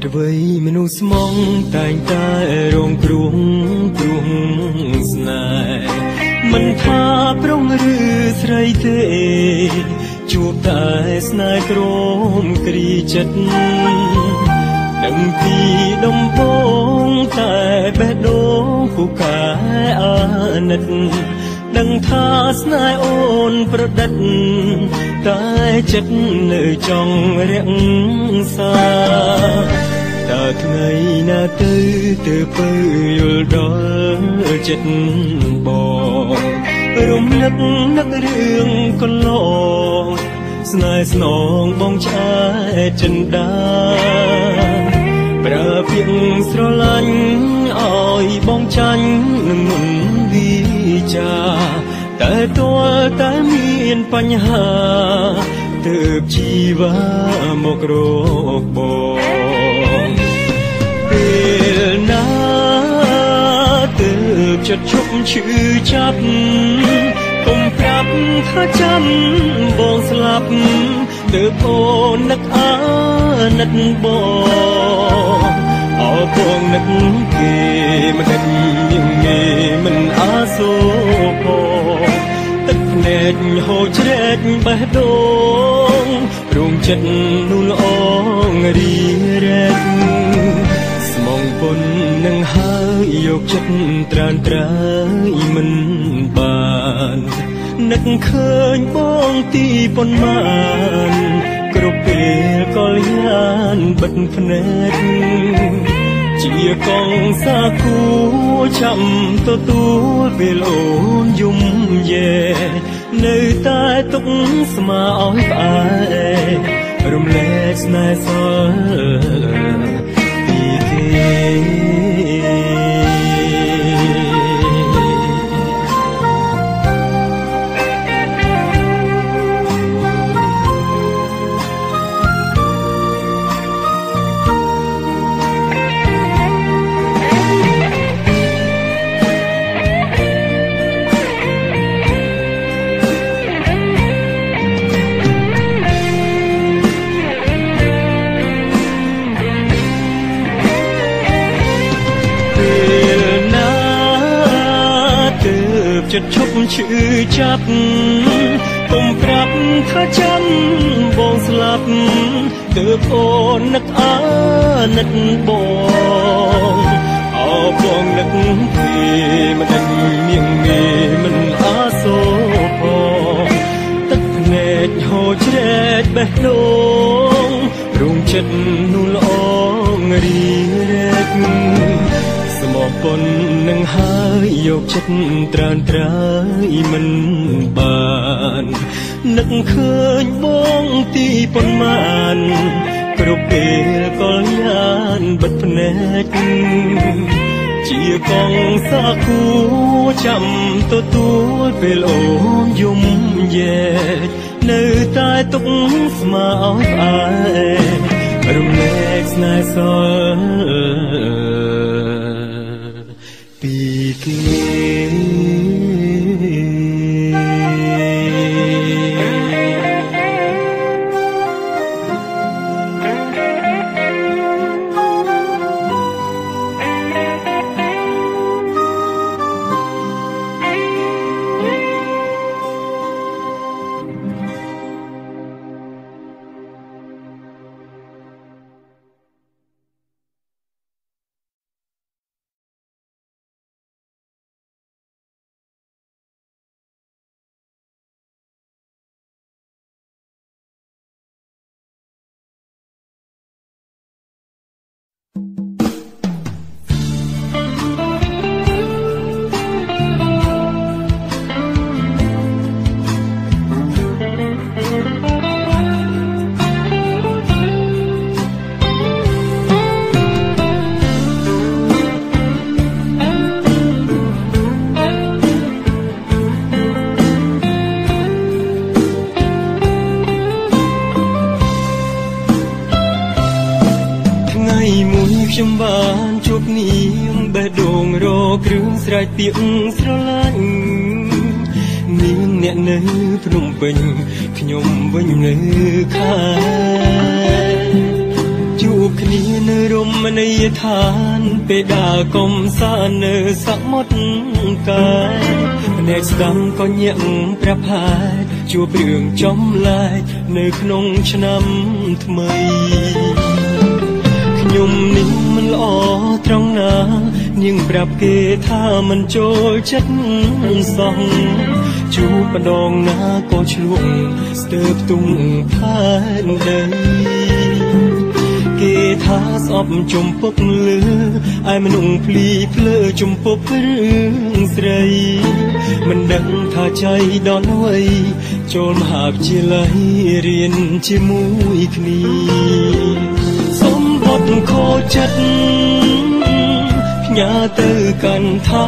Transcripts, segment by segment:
អ្វីមនុស្សស្មងតែងតែរងគ្រោះព្រោះស្នេហ៍មិនថាប្រុងឬស្រីទេជួបតែស្នេហ៍ក្រមគ្រីចិត្តដឹងពីដំបងតែបេះដូងពូកែអាណិតដឹងថាស្នេហ៍អូនប្រឌិតតែចិត្តនៅចង់រក្សាតើថ្ងៃណាទៅពើយល់ដល់ចិត្តបងរំលឹកនឹករឿងកន្លងស្នេហ៍ស្នងបងឆ្អែតចិនដាប្រើពាក្យស្រឡាញ់ឲ្យបងចាញ់នឹងមុនវិចាតែទាល់តែមានបញ្ហាទើបជីវ៉ាមករកបងពេលណាទើបចិត្តឈប់ឈឺចាប់កុំប្រាប់ថាចាំបងស្លាប់ទើបអូននឹកអាណិតបងអោបងនឹកគេមិនដឹងយ៉ាងងាយមិនអាសូរផងទឹកភ្នែកហូរជ្រែកបេះដូងរោងចិត្តនោះល្អរីរែកស្មងពុននឹងហើយយកចិត្តត្រានត្រើយមិនបាននឹកឃើញបងទីប៉ុន្មានគ្រប់ពេលក៏លយានបិទភ្នែកជាកងសាគូចាំទទួលពេលអូនយំយេនៅតែទុកស្មាឲ្យផ្អែករំលែកស្នេហ៍សល់ពីគេចិត្តឈប់ឈឺចាប់កុំប្រាប់ថាចាំបងស្លាប់ទើបអូននឹកអាណិតបងអោបងនឹកពីមិនដឹងមានងាយមិនអាសូរផងទឹកភ្នែកហូរជ្រែកបេះដូងរោងចិត្តនោះល្អរីរែកស្មោះប៉ុននឹងហើយយកចិត្តត្រានត្រើយមិនបាននឹកឃើញបងទីប៉ុន្មានគ្រប់ពេលក៏យានបិទភ្នែកជាកងសាគូចាំទទួលពេលអូនយំយេនៅតែទុកស្មាឲ្យផ្អែករំលែកស្នេហ៍សល់ពីគេខ្ញុំបានជួបនាងបេះដូងរកគ្រឿងស្រែកពាក្យស្រឡាញ់នាងអ្នកនៅភ្នំពេញខ្ញុំវិញនៅខេត្តជួ បគ្នានៅរមណីយដ្ឋានពេលដើរកំសាន្តនៅសមុទ្រកាយភ្នែកស្ដាំក៏ញាក់ព្រះផែនជួបរឿងចំលែកនៅក្នុងឆ្នាំថ្មីខ្ញុំនេះមិនល្អត្រង់ណានាងប្រាប់គេថាមិនចូលចិត្តសោះជួបម្ដងណាក៏ឆ្លងស្ទើរផ្ទុំផែនដីគេថាស្អប់ជំពប់លើឯមនុស្សភ្លីភ្លើជំពប់រឿងស្រីមិនដឹងថាใจដល់អ្វីចូលមហាវិទ្យាល័យរៀនជាមួយគ្នាសំបុត្រខូចចិត្តផ្ញើទៅកាន់ឋា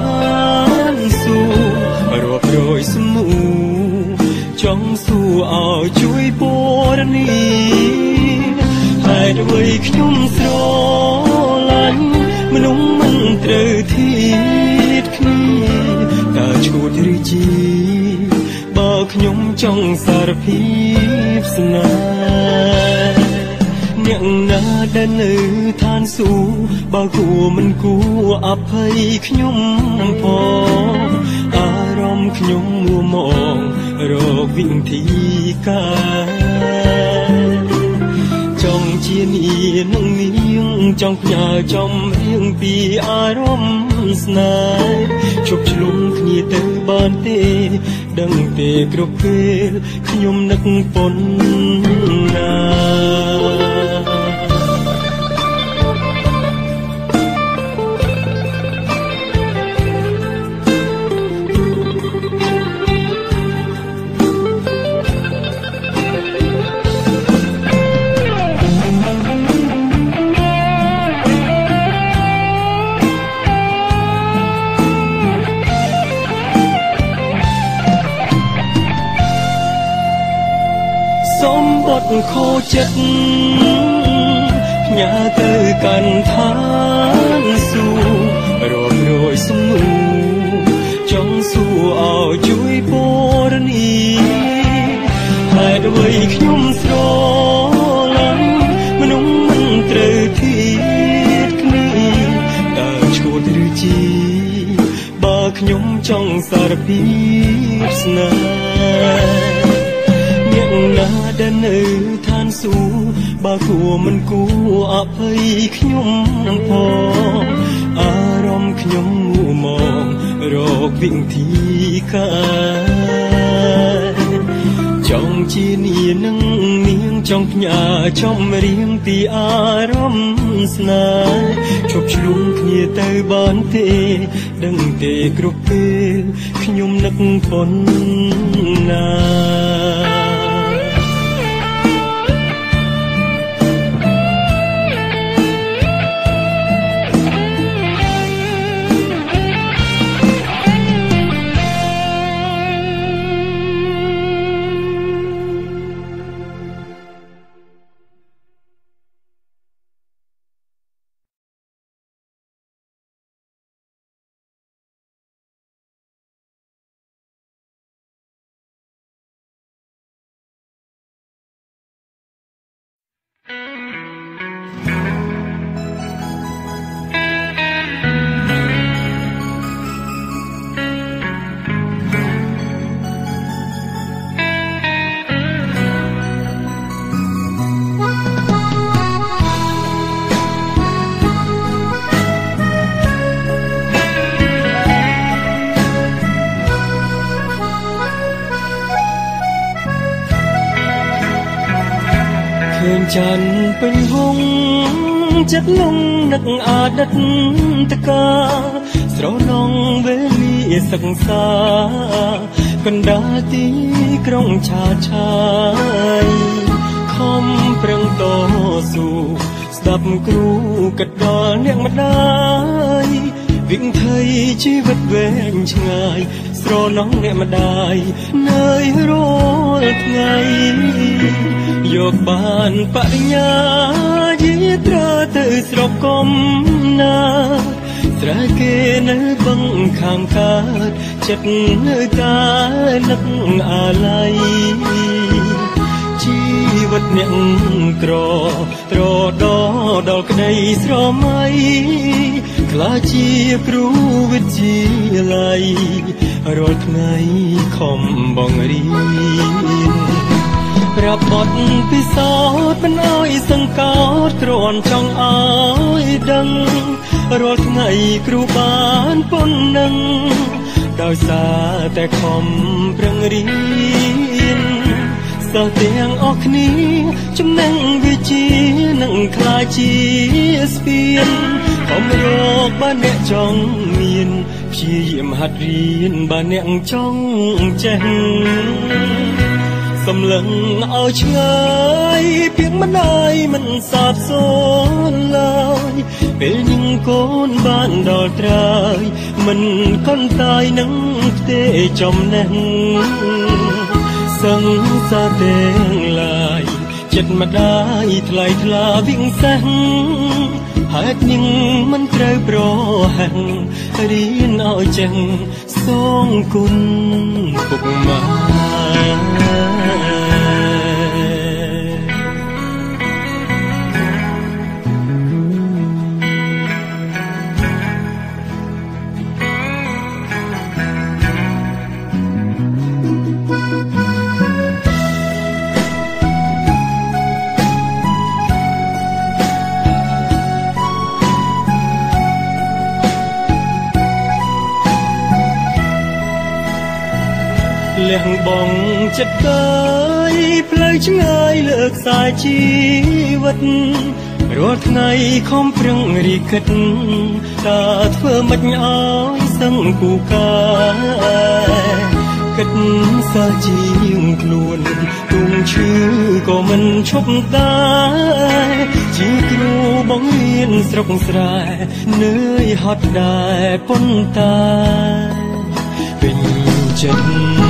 នសួគ៌រាប់រយស្មូចង់សួរឲ្យជួយពរនីហេតុអ្វីខ្ញុំស្រឡាញ់មនុស្សមិនត្រូវធៀបគ្នាតើឈួតឬជីបើខ្ញុំចង់សារភាពស្នេហ៍អ្នកណាដែលនៅឋានសួគ៌បើគួរមិនគួរអភ័យខ្ញុំផងអារម្មណ៍ខ្ញុំមួមងរកវិធីការចង់ជានាងនាងចង់ផ្ញើចំរៀងពីអារម្មណ៍ស្នេហ៍ជប់ឆ្លងគ្នាទៅបានទេដឹងទេគ្រប់ពេលខ្ញុំនឹកប៉ុណ្ណាខូចចិត្តផ្ញើទៅកាន់ឋានសួគ៌រាប់រយស្មូចង់សួរឲ្យជួយពរនីហេតុអ្វីខ្ញុំស្រឡាញ់មនុស្សមិនត្រូវធៀបគ្នាតើឈួតឬជីបើខ្ញុំចង់សារភាពស្នេហ៍អ្នកណាដែលនៅឋានសួគ៌បើគួរមិនគួរអភ័យខ្ញុំផងអារម្មណ៍ខ្ញុំមួមងរកវិធីការចង់ជានាងនាងចង់ផ្ញើចំរៀងពីអារម្មណ៍ស្នេហ៍ជប់ឆ្លងគ្នាទៅបានទេដឹងទេគ្រប់ពេលខ្ញុំនឹកប៉ុណ្ណាច័ន្ទពេញវងចិត្តលងនឹកអតីតកាលស្រណងវេលាសិក្សាកណ្ដាលទីក្រុងឆាឆាយខំប្រឹងតស៊ូស្ដាប់គ្រូកត់ដល់អ្នកម្ដាយវិង្ថីជីវិតវែងឆ្ងាយស្រណងអ្នកម្ដាយនៅរាល់ថ្ងៃយកបានបរិញ្ញាយាត្រាទៅស្រុកកំណាស្រែគេនៅបឹងខាងកើតចិត្តនៅតែនឹកអាល័យជីវិតអ្នកក្រដ រីស្រមៃក្លាយជាគ្រូវិទ្យាល័យរាល់ថ្ងៃខំបងរៀនប្រាប់បទពិសោធន៍មិនអោយសង្កោតគ្រាន់ចង់អោយដឹងរាល់ថ្ងៃគ្រូបានប៉ុណ្ណឹងដោយសារតែខំប្រឹងរៀនសិស្សទាំងអស់គ្នាចំណេះវិជ្ជានឹងក្លាយជាស្ពានខំរកបានអ្នកចង់មានព្យាយាមហាត់រៀនបានអ្នកចង់ចេះសម្លឹងឲ្យឆ្ងាយពីម្ដាយមិនសាបសូន្យឡើយពេលញឹងកូនបានដល់ត្រើយមិនកន់តាយនឹងផ្ទេចំណេះសង្សារទាំងឡាយចិត្តម្ដាយថ្លៃថ្លាវិង្សេះហេតុញឹងមិនត្រូវប្រហែសរៀនឲ្យចេះសូមគុណពុកម៉ែលះបង់ចិត្តកាយផ្លូវឆ្ងាយលើកសាយជីវិតរាល់ថ្ងៃខំប្រឹងរីកិតតើធ្វើមិនឲ្យសឹងគូកាគិតសាជាងខ្លួនទុំឈឺក៏មិនឈប់ដែរជាគ្រូបងរៀនស្រុកស្រែនឿយហត់ដែរប៉ុន្តែពេញចិត្ត